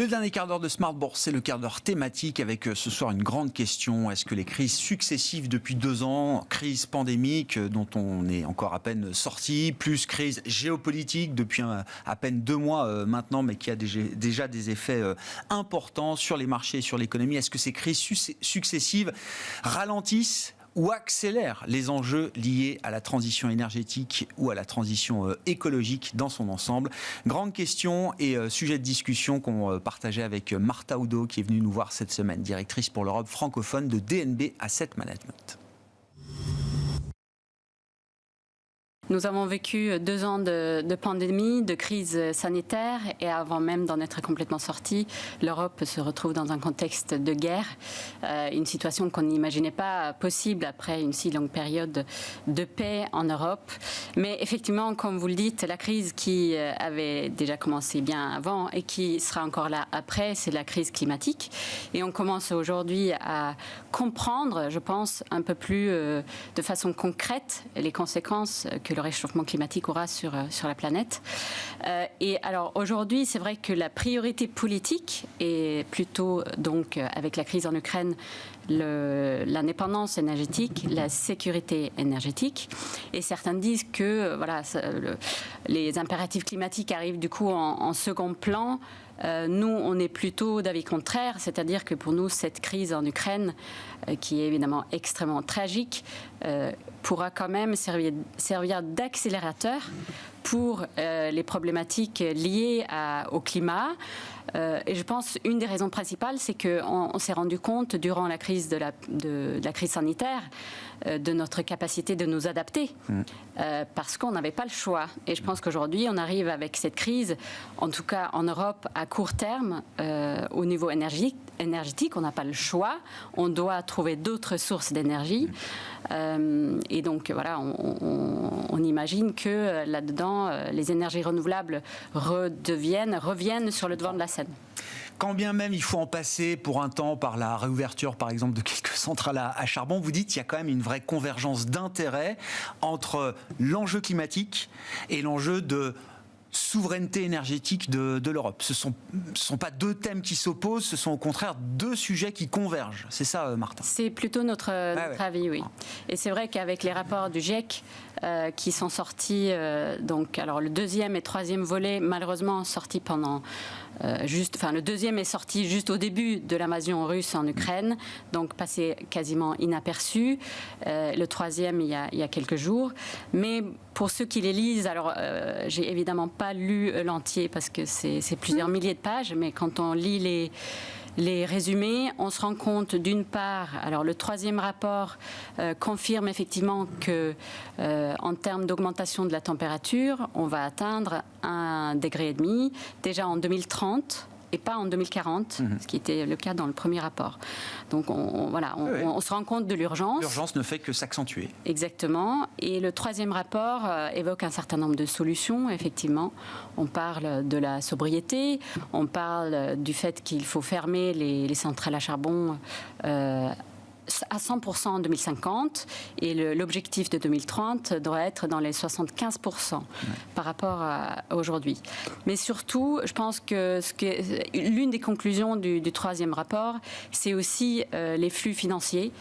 Le dernier quart d'heure de Smart Bourse, c'est le quart d'heure thématique avec ce soir une grande question. Est-ce que les crises successives depuis 2 ans, crise pandémique dont on est encore à peine sorti, plus crise géopolitique depuis à peine 2 mois maintenant, mais qui a déjà des effets importants sur les marchés et sur l'économie, est-ce que ces crises successives ralentissent ou accélère les enjeux liés à la transition énergétique ou à la transition écologique dans son ensemble? Grande question et sujet de discussion qu'on partageait avec Martha Oudot, qui est venue nous voir cette semaine, directrice pour l'Europe francophone de DNB Asset Management. Nous avons vécu 2 ans de pandémie, de crise sanitaire, et avant même d'en être complètement sorti, l'Europe se retrouve dans un contexte de guerre, une situation qu'on n'imaginait pas possible après une si longue période de paix en Europe. Mais effectivement, comme vous le dites, la crise qui avait déjà commencé bien avant et qui sera encore là après, c'est la crise climatique. Et on commence aujourd'hui à comprendre, je pense, un peu plus de façon concrète les conséquences que le réchauffement climatique aura sur la planète. Et alors aujourd'hui, c'est vrai que la priorité politique est plutôt, donc avec la crise en Ukraine, l'indépendance énergétique, la sécurité énergétique. Et certains disent que voilà, les impératifs climatiques arrivent du coup en second plan. Nous, on est plutôt d'avis contraire, c'est-à-dire que pour nous, cette crise en Ukraine, qui est évidemment extrêmement tragique, pourra quand même servir d'accélérateur pour les problématiques liées au climat. Et je pense une des raisons principales, c'est qu'on s'est rendu compte durant la crise de la crise sanitaire de notre capacité de nous adapter, parce qu'on n'avait pas le choix. Et je pense qu'aujourd'hui, on arrive avec cette crise, en tout cas en Europe, à court terme, au niveau énergétique, on n'a pas le choix. On doit trouver d'autres sources d'énergie. Et donc, voilà, on imagine que là-dedans, les énergies renouvelables reviennent sur le devant de la scène. Quand bien même il faut en passer pour un temps par la réouverture, par exemple, de quelques centrales à charbon, vous dites qu'il y a quand même une vraie convergence d'intérêts entre l'enjeu climatique et l'enjeu de souveraineté énergétique de l'Europe. Ce sont pas 2 thèmes qui s'opposent, ce sont au contraire 2 sujets qui convergent. C'est ça, Martha? C'est plutôt notre avis, oui. Et c'est vrai qu'avec les rapports du GIEC qui sont sortis, donc alors le 2e et 3e volet, malheureusement sortis pendant le 2e est sorti juste au début de l'invasion russe en Ukraine, donc passé quasiment inaperçu. Le 3e il y a quelques jours. Mais pour ceux qui les lisent, alors j'ai évidemment pas lu l'entier parce que c'est plusieurs milliers de pages, mais quand on lit les résumés, on se rend compte d'une part, alors le 3e rapport confirme effectivement que en termes d'augmentation de la température, on va atteindre 1,5 degré déjà en 2030 et pas en 2040, ce qui était le cas dans le premier rapport. Donc on se rend compte de l'urgence. L'urgence ne fait que s'accentuer. Exactement. Et le 3e rapport évoque un certain nombre de solutions, effectivement. On parle de la sobriété, on parle du fait qu'il faut fermer les centrales à charbon à 100% en 2050 et l'objectif de 2030 doit être dans les 75% par rapport à aujourd'hui. Mais surtout, je pense que l'une des conclusions du 3e rapport, c'est aussi les flux financiers.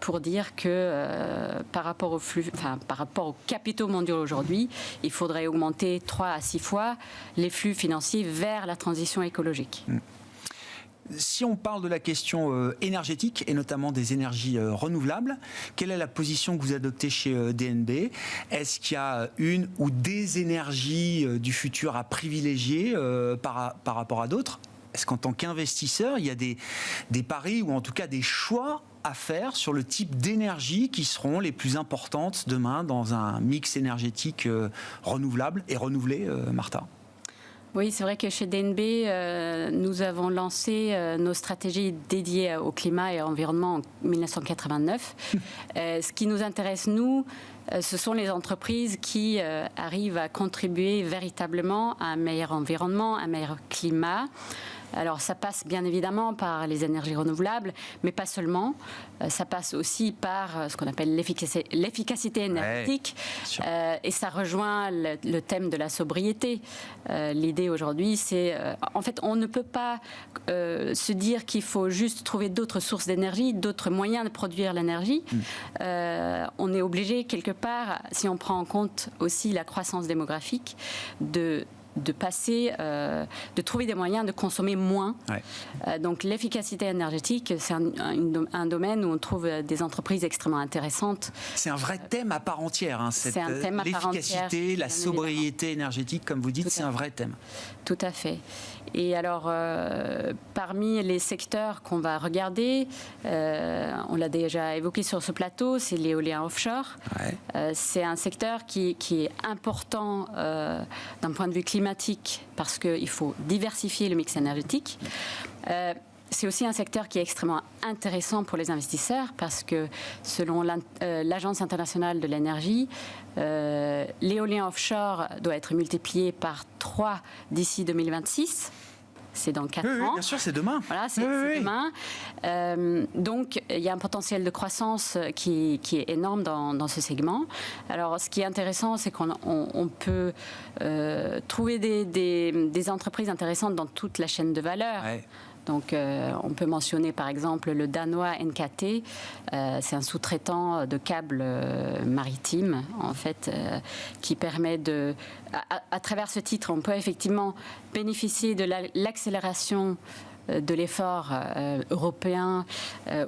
Pour dire que par rapport aux capitaux mondiaux aujourd'hui, il faudrait augmenter 3 à 6 fois les flux financiers vers la transition écologique. Si on parle de la question énergétique et notamment des énergies renouvelables, quelle est la position que vous adoptez chez DNB? Est-ce qu'il y a une ou des énergies du futur à privilégier par rapport à d'autres? Est-ce qu'en tant qu'investisseur, il y a des paris ou en tout cas des choix à faire sur le type d'énergie qui seront les plus importantes demain dans un mix énergétique renouvelable et renouvelé, Martha? Oui, c'est vrai que chez DNB, nous avons lancé nos stratégies dédiées au climat et à l'environnement en 1989. Ce qui nous intéresse, nous, ce sont les entreprises qui arrivent à contribuer véritablement à un meilleur environnement, un meilleur climat, Alors ça passe bien évidemment par les énergies renouvelables, mais pas seulement. Ça passe aussi par ce qu'on appelle l'efficacité énergétique. Et ça rejoint le thème de la sobriété. L'idée aujourd'hui, c'est... en fait, on ne peut pas se dire qu'il faut juste trouver d'autres sources d'énergie, d'autres moyens de produire l'énergie. On est obligé, quelque part, si on prend en compte aussi la croissance démographique, de trouver des moyens de consommer moins. Donc l'efficacité énergétique, c'est un domaine où on trouve des entreprises extrêmement intéressantes. C'est un vrai thème à part entière. L'efficacité, la sobriété énergétique, comme vous dites, c'est un vrai thème. Tout à fait. Et alors, parmi les secteurs qu'on va regarder, on l'a déjà évoqué sur ce plateau, c'est l'éolien offshore. C'est un secteur qui est important d'un point de vue climatique parce qu'il faut diversifier le mix énergétique. C'est aussi un secteur qui est extrêmement intéressant pour les investisseurs parce que selon l'Agence internationale de l'énergie, l'éolien offshore doit être multiplié par 3 d'ici 2026. C'est dans 4 ans. Bien sûr, c'est demain. Voilà, c'est demain. Donc, il y a un potentiel de croissance qui est énorme dans ce segment. Alors, ce qui est intéressant, c'est qu'on peut trouver des entreprises intéressantes dans toute la chaîne de valeur. Donc, on peut mentionner par exemple le danois NKT. C'est un sous-traitant de câbles maritimes, en fait, qui permet de... À travers ce titre, on peut effectivement bénéficier de l'accélération de l'effort européen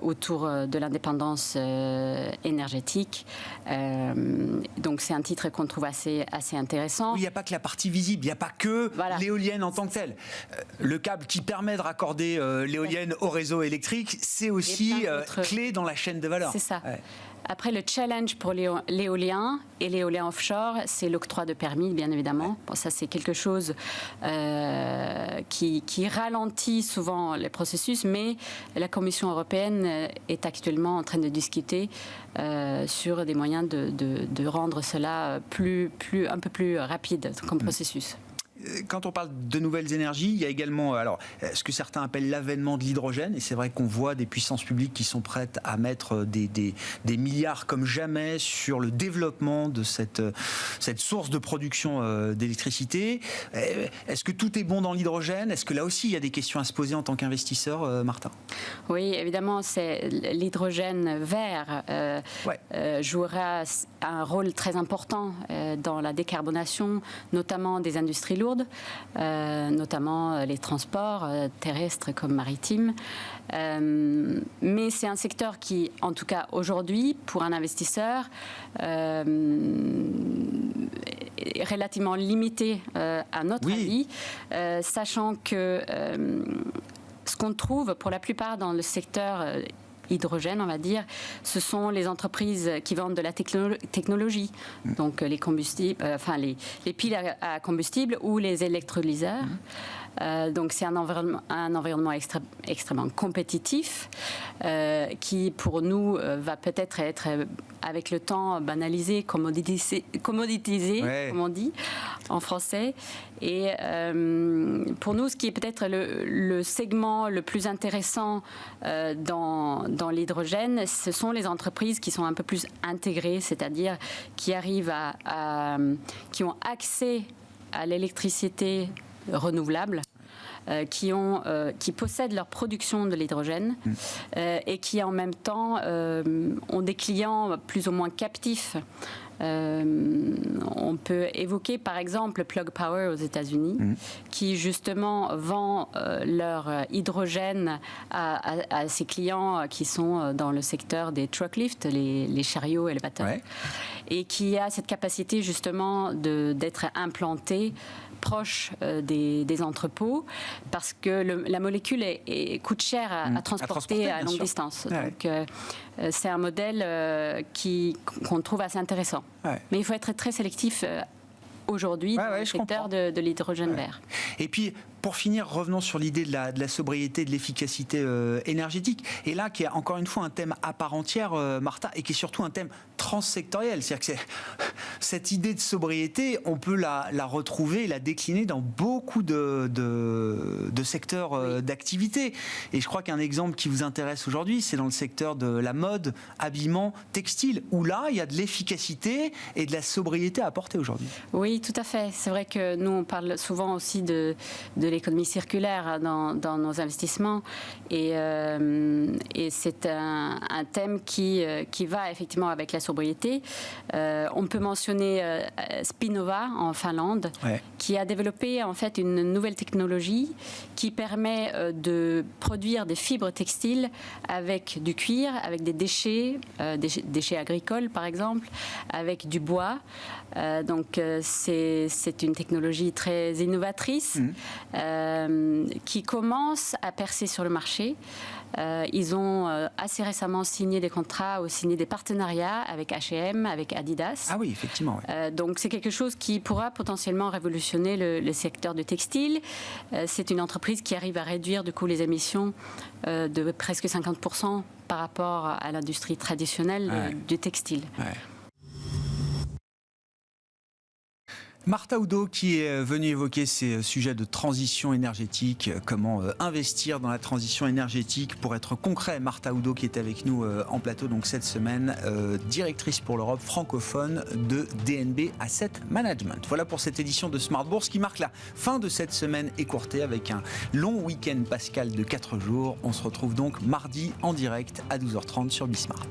autour de l'indépendance énergétique. Donc c'est un titre qu'on trouve assez intéressant. Il n'y a pas que la partie visible, il n'y a pas que l'éolienne en tant que telle. Le câble qui permet de raccorder l'éolienne au réseau électrique, c'est aussi clé dans la chaîne de valeur. C'est ça. Après, le challenge pour l'éolien et l'éolien offshore, c'est l'octroi de permis, bien évidemment. Bon, ça, c'est quelque chose qui ralentit souvent les processus, mais la Commission européenne est actuellement en train de discuter sur des moyens de rendre cela un peu plus rapide comme processus. Quand on parle de nouvelles énergies, il y a également ce que certains appellent l'avènement de l'hydrogène. Et c'est vrai qu'on voit des puissances publiques qui sont prêtes à mettre des milliards comme jamais sur le développement de cette source de production d'électricité. Est-ce que tout est bon dans l'hydrogène ? Est-ce que là aussi, il y a des questions à se poser en tant qu'investisseur, Martin ? Oui, évidemment, l'hydrogène vert jouera un rôle très important dans la décarbonation, notamment des industries lourdes, notamment les transports terrestres comme maritimes. Mais c'est un secteur qui, en tout cas aujourd'hui, pour un investisseur, est relativement limité à notre avis, sachant que ce qu'on trouve pour la plupart dans le secteur hydrogène, on va dire, ce sont les entreprises qui vendent de la technologie, donc les combustibles, les piles à combustible ou les électrolyseurs. Donc c'est un environnement extrêmement compétitif qui pour nous va peut-être être avec le temps banalisé, commoditisé comme on dit en français. Et pour nous, ce qui est peut-être le segment le plus intéressant dans l'hydrogène, ce sont les entreprises qui sont un peu plus intégrées, c'est-à-dire qui arrivent qui ont accès à l'électricité renouvelable, qui possèdent leur production de l'hydrogène et qui en même temps ont des clients plus ou moins captifs. On peut évoquer par exemple Plug Power aux États-Unis qui justement vend leur hydrogène à ses clients qui sont dans le secteur des truck lifts, les chariots élévateurs, et qui a cette capacité justement d'être implanté proche des entrepôts parce que la molécule coûte cher à transporter à longue distance. Donc c'est un modèle qu'on trouve assez intéressant. Mais il faut être très sélectif aujourd'hui dans le secteur de l'hydrogène vert. Et puis, Pour finir, revenons sur l'idée de la sobriété, de l'efficacité énergétique. Et là, qui est encore une fois un thème à part entière, Martha, et qui est surtout un thème transsectoriel. C'est-à-dire que cette idée de sobriété, on peut la retrouver et la décliner dans beaucoup de secteurs d'activité. Et je crois qu'un exemple qui vous intéresse aujourd'hui, c'est dans le secteur de la mode, habillement, textile, où là, il y a de l'efficacité et de la sobriété à apporter aujourd'hui. Oui, tout à fait. C'est vrai que nous, on parle souvent aussi de l'économie circulaire dans nos investissements. Et c'est un thème qui va effectivement avec la sobriété. On peut mentionner Spinnova en Finlande, qui a développé en fait une nouvelle technologie qui permet de produire des fibres textiles avec du cuir, avec des déchets agricoles par exemple, avec du bois. Donc c'est une technologie très innovatrice qui commence à percer sur le marché. Ils ont assez récemment signé des contrats ou signé des partenariats avec H&M, avec Adidas. Ah oui, effectivement. Ouais. Donc c'est quelque chose qui pourra potentiellement révolutionner le secteur du textile. C'est une entreprise qui arrive à réduire du coup les émissions de presque 50% par rapport à l'industrie traditionnelle du textile. Ouais. Martha Oudot qui est venue évoquer ces sujets de transition énergétique, comment investir dans la transition énergétique pour être concret. Martha Oudot qui est avec nous en plateau donc cette semaine, directrice pour l'Europe francophone de DNB Asset Management. Voilà pour cette édition de Smart Bourse qui marque la fin de cette semaine écourtée avec un long week-end pascal de 4 jours. On se retrouve donc mardi en direct à 12h30 sur Bismart.